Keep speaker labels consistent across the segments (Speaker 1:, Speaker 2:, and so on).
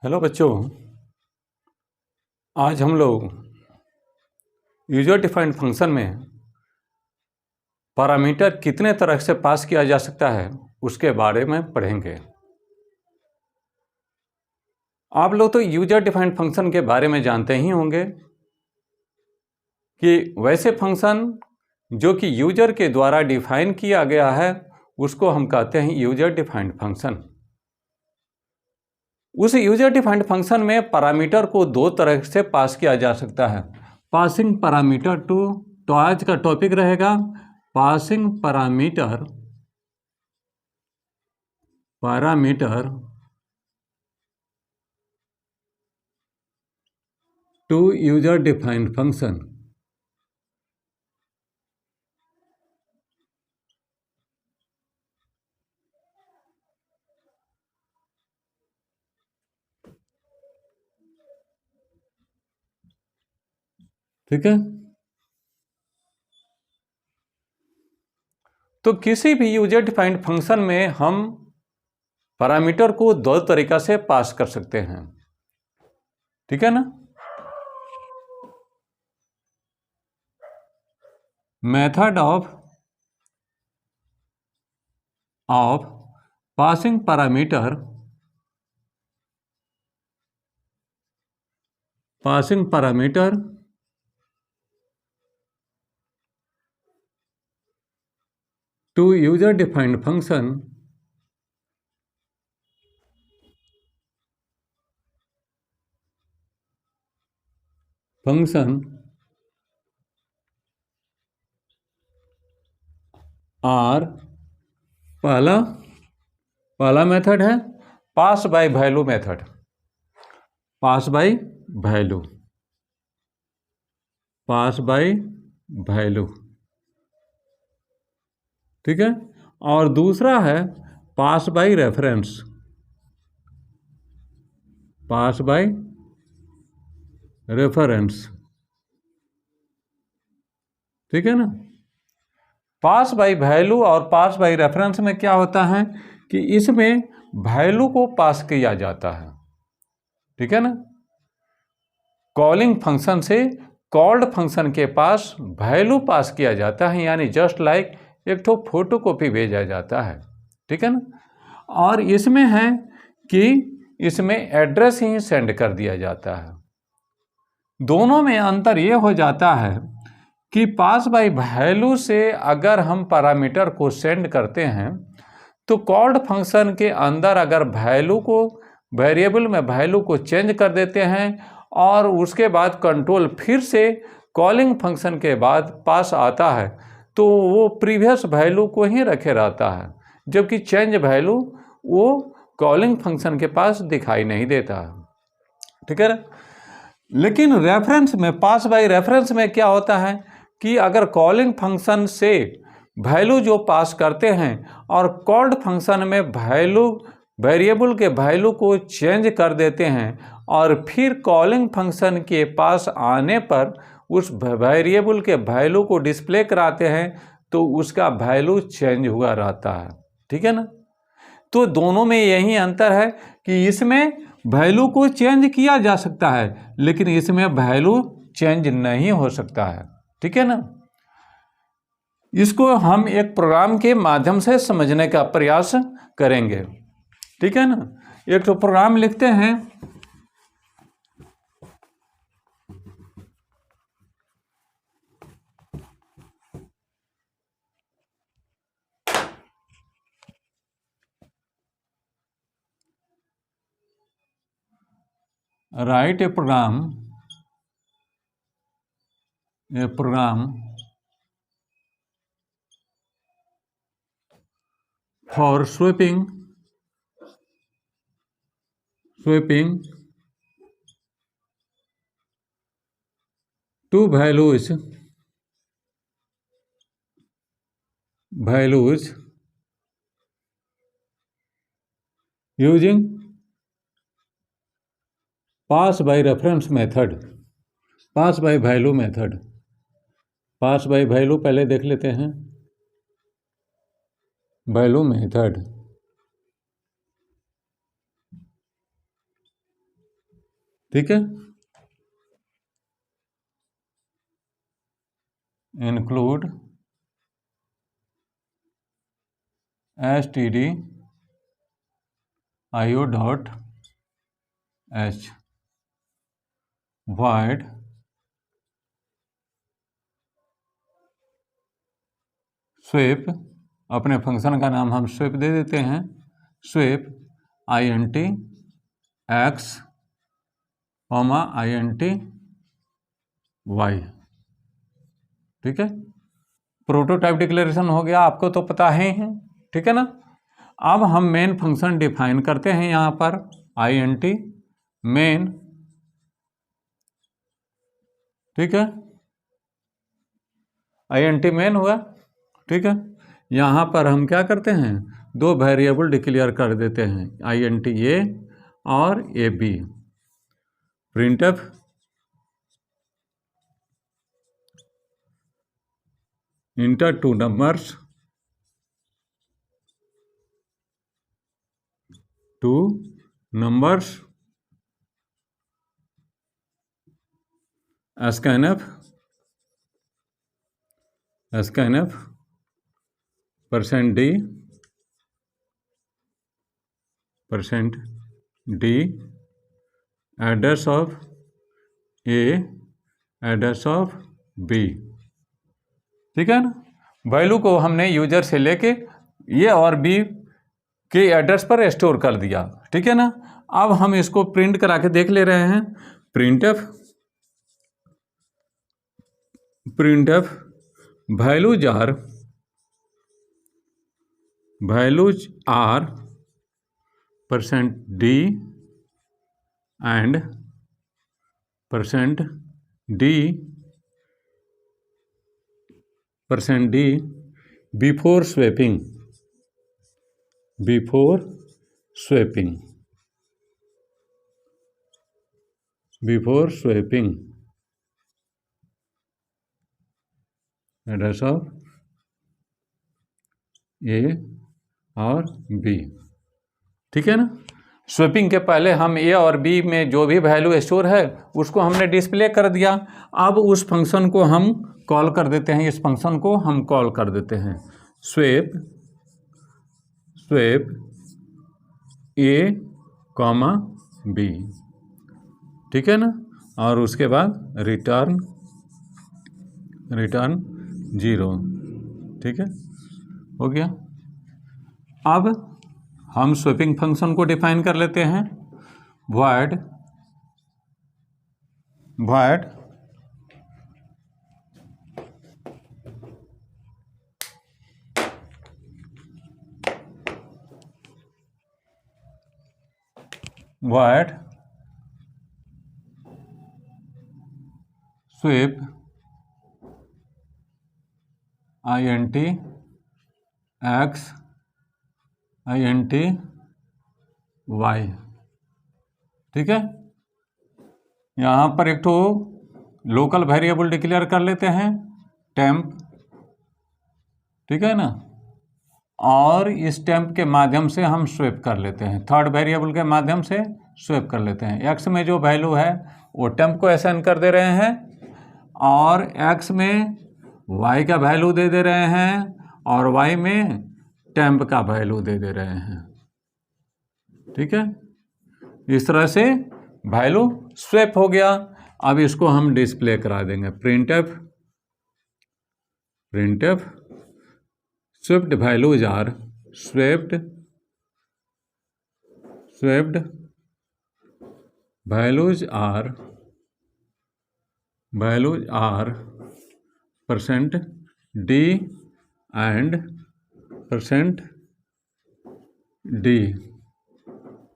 Speaker 1: Hello बच्चों, आज हम लोग यूजर डिफाइंड फंक्शन में पैरामीटर कितने तरह से पास किया जा सकता है उसके बारे में पढ़ेंगे। आप लोग तो यूजर डिफाइंड फंक्शन के बारे में जानते ही होंगे कि वैसे फंक्शन जो कि यूजर के द्वारा डिफाइन किया गया है उसको हम कहते हैं यूजर डिफाइंड फंक्शन। उस यूजर डिफाइंड फंक्शन में पैरामीटर को दो तरह से पास किया जा सकता है। पासिंग पैरामीटर टू, तो आज का टॉपिक रहेगा passing parameter to user defined function. ठीक है, तो किसी भी यूजर डिफाइंड फंक्शन में हम पैरामीटर को दो तरीका से पास कर सकते हैं। ठीक है ना। Method of passing parameter to user defined function are पहला मेथड है pass by value method. Pass by value, ठीक है। और दूसरा है पास बाय रेफरेंस। ठीक है ना। पास बाय वैल्यू और पास बाय रेफरेंस में क्या होता है कि इसमें वैल्यू को पास किया जाता है। ठीक है ना। कॉलिंग फंक्शन से कॉल्ड फंक्शन के पास वैल्यू पास किया जाता है, यानी जस्ट लाइक एक तो फोटोकॉपी भेजा जाता है। ठीक है ना। और इसमें है कि इसमें एड्रेस ही सेंड कर दिया जाता है। दोनों में अंतर ये हो जाता है कि पास बाय वैल्यू से अगर हम पैरामीटर को सेंड करते हैं तो कॉल्ड फंक्शन के अंदर अगर वेरिएबल में वैल्यू को चेंज कर देते हैं और उसके बाद कंट्रोल फिर से कॉलिंग फंक्शन के बाद पास आता है तो वो प्रीवियस वैल्यू को ही रखे रहता है, जबकि चेंज वैल्यू वो कॉलिंग फंक्शन के पास दिखाई नहीं देता है। ठीक है। लेकिन रेफरेंस में, पास बाय रेफरेंस में क्या होता है कि अगर कॉलिंग फंक्शन से वैल्यू जो पास करते हैं और कॉल्ड फंक्शन में वेरिएबल के वैल्यू को चेंज कर देते हैं और फिर कॉलिंग फंक्शन के पास आने पर उस वेरिएबल के वैल्यू को डिस्प्ले कराते हैं तो उसका वैल्यू चेंज हुआ रहता है। ठीक है ना। तो दोनों में यही अंतर है कि इसमें वैल्यू को चेंज किया जा सकता है लेकिन इसमें वैल्यू चेंज नहीं हो सकता है। ठीक है ना। इसको हम एक प्रोग्राम के माध्यम से समझने का प्रयास करेंगे। ठीक है ना। एक तो प्रोग्राम लिखते हैं। Write a program for sweeping two values using pass by reference method, pass by value method. Pass by value पहले देख लेते हैं। वैल्यू मेथड, ठीक है, include std io dot h void swap, अपने फंक्शन का नाम हम स्वेप दे देते हैं, swap int x int y। ठीक है, प्रोटोटाइप डिक्लेरेशन हो गया, आपको तो पता ही है। ठीक है ना। अब हम मेन फंक्शन डिफाइन करते हैं यहाँ पर int मेन। ठीक है, int मेन हुआ। ठीक है, यहाँ पर हम क्या करते हैं, दो वेरिएबल डिक्लेयर कर देते हैं, int a और a b। Printf inter two numbers scanf %d address of a address of b। ठीक है ना। वैल्यू को हमने यूजर से लेके ए और बी के एड्रेस पर स्टोर कर दिया। ठीक है ना। अब हम इसको प्रिंट करा के देख ले रहे हैं। Printf values are %d and %d before swapping address of a और बी। ठीक है ना। स्वेपिंग के पहले हम ए और बी में जो भी वैल्यू स्टोर है उसको हमने डिस्प्ले कर दिया। अब उस फंक्शन को हम कॉल कर देते हैं, इस फंक्शन को हम कॉल कर देते हैं स्वेप ए कॉमा बी। ठीक है ना। और उसके बाद रिटर्न 0। ठीक है, हो गया। अब हम स्वेपिंग फंक्शन को डिफाइन कर लेते हैं, void swap int x int y। ठीक है, यहाँ पर एक तो लोकल वेरिएबल डिक्लेयर कर लेते हैं टेम्प। ठीक है ना। और इस टेम्प के माध्यम से हम स्वेप कर लेते हैं, थर्ड वेरिएबल के माध्यम से स्वेप कर लेते हैं। एक्स में जो वैल्यू है वो टेम्प को असाइन कर दे रहे हैं और एक्स में वाई का वैल्यू दे दे रहे हैं और वाई में टेम्प का वैल्यू दे दे रहे हैं। ठीक है, इस तरह से वैल्यू स्वेप हो गया। अब इसको हम डिस्प्ले करा देंगे, printf swapped values are swapped values are %d and %d।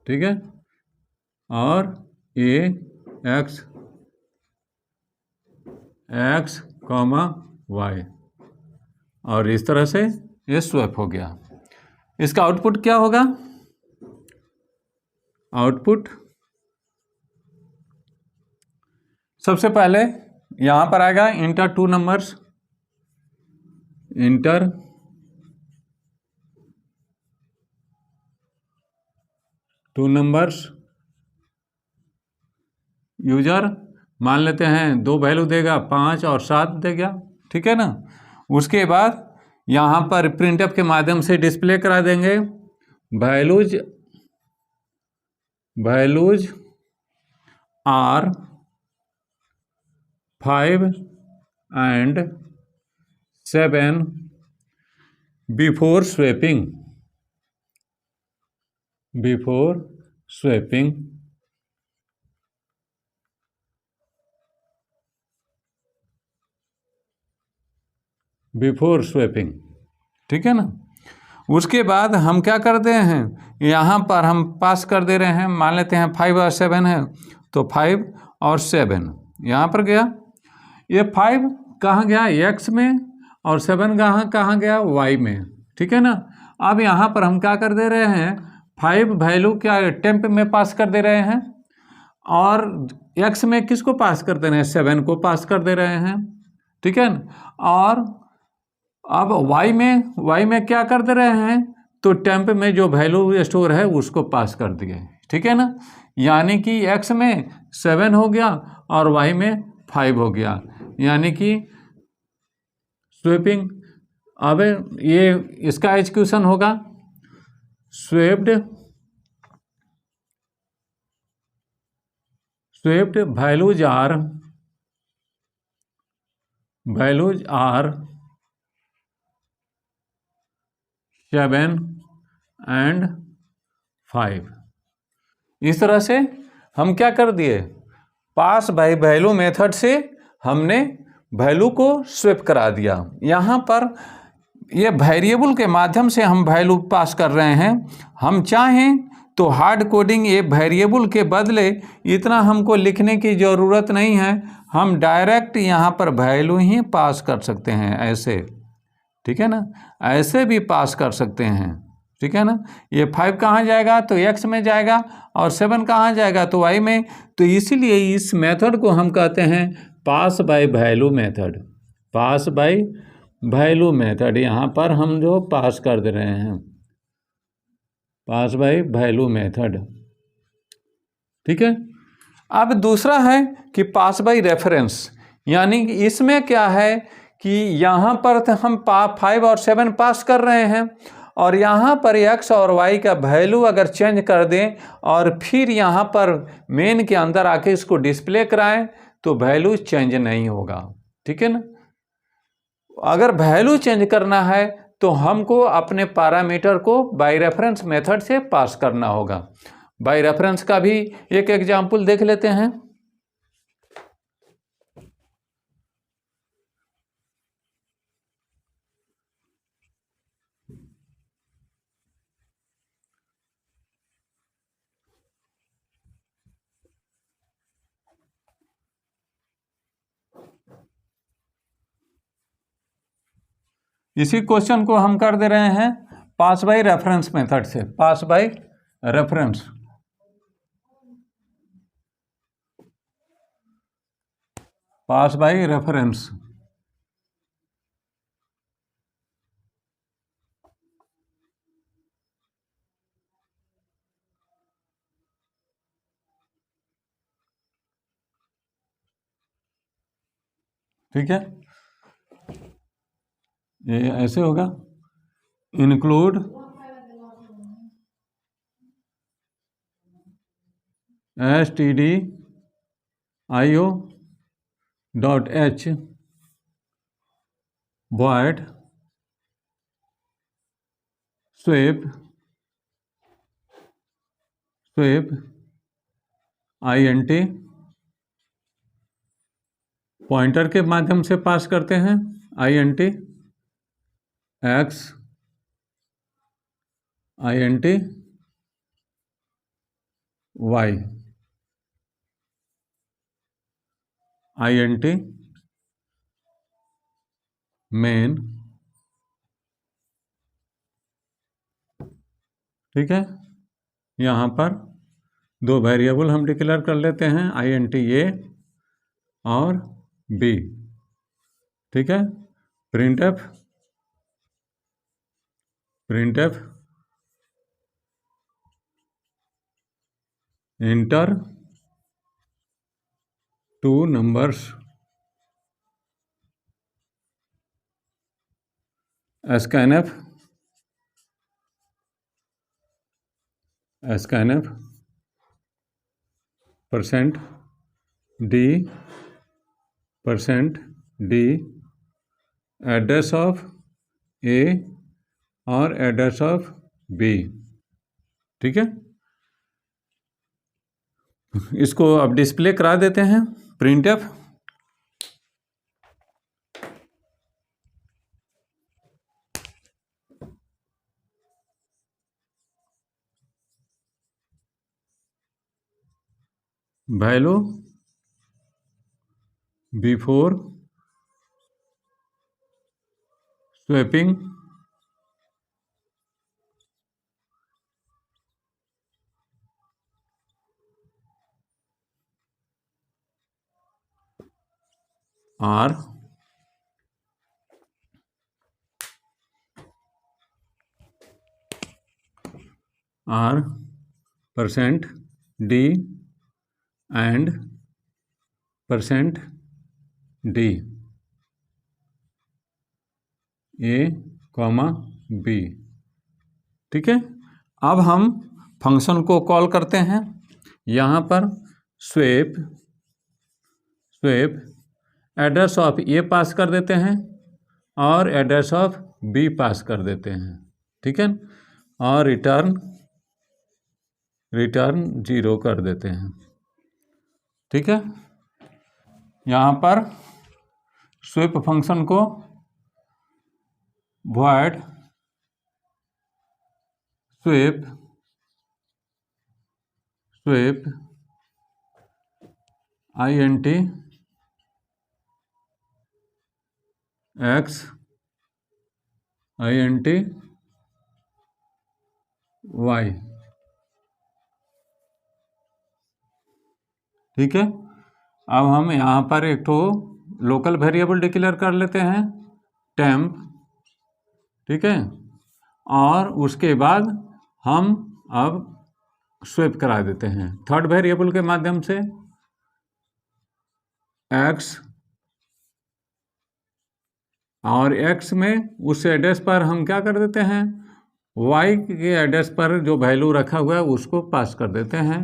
Speaker 1: ठीक है, और ए एक्स कॉमा वाई। और इस तरह से ये स्वैप हो गया। इसका आउटपुट क्या होगा? आउटपुट सबसे पहले यहां पर आएगा inter two numbers, inter two numbers user मान लेते हैं 2 वैल्यू देगा, 5 और 7 देगा, ठीक है ना। उसके बाद यहाँ पर प्रिंटफ के माध्यम से डिस्प्ले करा देंगे values are 5 and 7 before swapping ठीक है ना। उसके बाद हम क्या करते हैं, यहाँ पर हम पास कर दे रहे हैं, मान लेते हैं 5 और 7 है, तो 5 और 7 यहाँ पर गया। ये 5 कहाँ गया, x में, और 7 कहाँ गया, y में, ठीक है ना। अब यहाँ पर हम क्या कर दे रहे हैं, 5 वैल्यू क्या टेम्प में पास कर दे रहे हैं, और x में किसको पास कर दे रहे हैं, 7 को पास कर दे रहे हैं, ठीक है ना। और अब y में क्या कर दे रहे हैं, तो टेम्प में जो वैल्यू स्टोर है उसको पास कर दिए, ठीक है ना। यानी कि x में 7 हो गया और y में 5 हो गया, यानी कि स्वेपिंग। अब ये इसका एग्जीक्यूशन होगा, स्वेप्ड वैल्यूज आर 7 and 5। इस तरह से हम क्या कर दिए, पास बाय वैल्यू मेथड से हमने वैल्यू को स्वेप करा दिया। यहाँ पर ये वेरिएबल के माध्यम से हम वैल्यू पास कर रहे हैं। हम चाहें तो हार्ड कोडिंग ये वेरिएबल के बदले इतना हमको लिखने की ज़रूरत नहीं है, हम डायरेक्ट यहाँ पर वैल्यू ही पास कर सकते हैं ऐसे, ठीक है ना, ऐसे भी पास कर सकते हैं, ठीक है ना। ये 5 कहाँ जाएगा, तो x में जाएगा, और 7 कहाँ जाएगा, तो y में। तो इसीलिए इस मेथड को हम कहते हैं पास बाय वैल्यू मेथड। यहाँ पर हम जो पास कर दे रहे हैं, पास बाय वैल्यू मेथड, ठीक है। अब दूसरा है कि पास बाय रेफरेंस, यानी कि इसमें क्या है कि यहाँ पर तो हम 5 और 7 पास कर रहे हैं, और यहाँ पर x और y का वैल्यू अगर चेंज कर दें और फिर यहाँ पर मेन के अंदर आके इसको डिस्प्ले कराएं तो वैल्यू चेंज नहीं होगा, ठीक है ना। अगर वैल्यू चेंज करना है तो हमको अपने पैरामीटर को बाय रेफरेंस मेथड से पास करना होगा। बाय रेफरेंस का भी एक एग्जाम्पल देख लेते हैं। इसी क्वेश्चन को हम कर दे रहे हैं पास बाय रेफरेंस मेथड से, पास बाय रेफरेंस। ठीक है, ये ऐसे होगा, include stdio.h void sweep int pointer के माध्यम से पास करते हैं, int x int y int main, ठीक है। यहाँ पर 2 वेरिएबल हम डिक्लेयर कर लेते हैं, int a और b, ठीक है। Printf enter 2 numbers scanf %d address of a और एड्रेस ऑफ बी। ठीक है, इसको अब डिस्प्ले करा देते हैं printf. Value before swapping are %d and %d a, b। ठीक है, अब हम फंक्शन को कॉल करते हैं। यहाँ पर स्वेप एड्रेस ऑफ ए पास कर देते हैं और एड्रेस ऑफ बी पास कर देते हैं। ठीक है, और रिटर्न 0 कर देते हैं। ठीक है, यहाँ पर स्वेप फंक्शन को void swap int x int y। ठीक है, अब हम यहाँ पर एक तो लोकल वेरिएबल डिक्लेयर कर लेते हैं टेम्प। ठीक है, और उसके बाद हम अब स्वेप करा देते हैं थर्ड वेरिएबल के माध्यम से x, और x में उस एड्रेस पर हम क्या कर देते हैं, y के एड्रेस पर जो वैल्यू रखा हुआ है उसको पास कर देते हैं,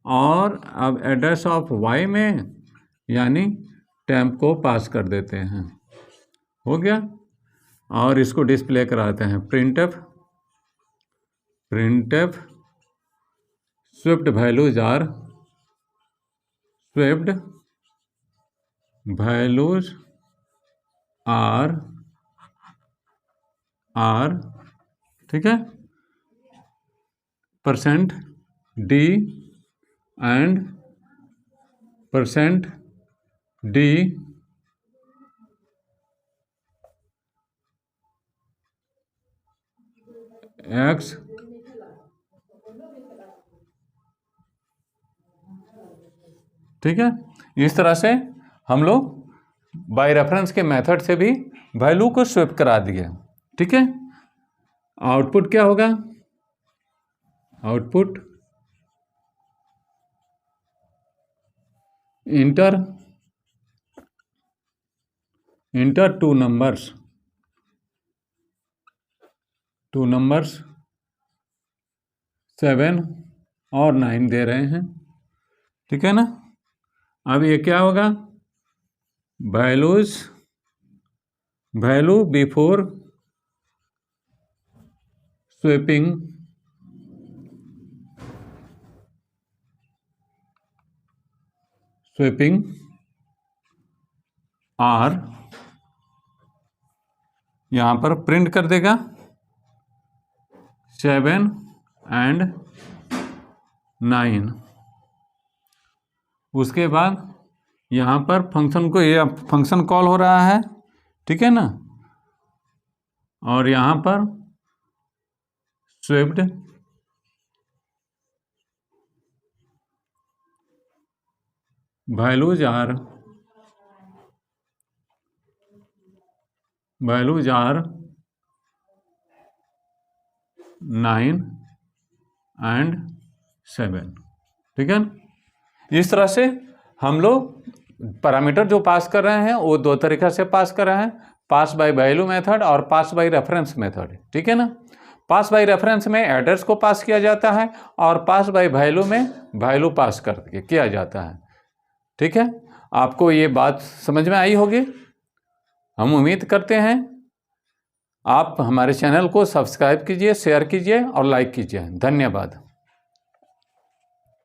Speaker 1: और अब एड्रेस ऑफ y में यानी टेम्प को पास कर देते हैं। हो गया, और इसको डिस्प्ले कराते हैं प्रिंटफ स्वेप्ड वैल्यूज आर ठीक है, %d and %d x। ठीक है, इस तरह से हम लोग बाय रेफरेंस के मेथड से भी वैल्यू को स्वेप करा दिए। ठीक है, आउटपुट क्या होगा, आउटपुट इंटर 2 numbers 7 और 9 दे रहे हैं। ठीक है ना, अब ये क्या होगा, वैल्यू बिफोर स्वेपिंग आर, यहाँ पर प्रिंट कर देगा 7 and 9। उसके बाद यहाँ पर फंक्शन को, ये फंक्शन कॉल हो रहा है। ठीक है ना, और यहाँ पर स्वेप्ड वैल्यूज आर 9 and 7। ठीक है, इस तरह से हम लोग पैरामीटर जो पास कर रहे हैं वो दो तरीक़े से पास कर रहे हैं, पास बाय वैल्यू मेथड और पास बाय रेफरेंस मेथड, ठीक है ना। पास बाय रेफरेंस में एड्रेस को पास किया जाता है और पास बाय वैल्यू में वैल्यू पास करके किया जाता है, ठीक है। आपको ये बात समझ में आई होगी, हम उम्मीद करते हैं। आप हमारे चैनल को सब्सक्राइब कीजिए, शेयर कीजिए और लाइक कीजिए। धन्यवाद।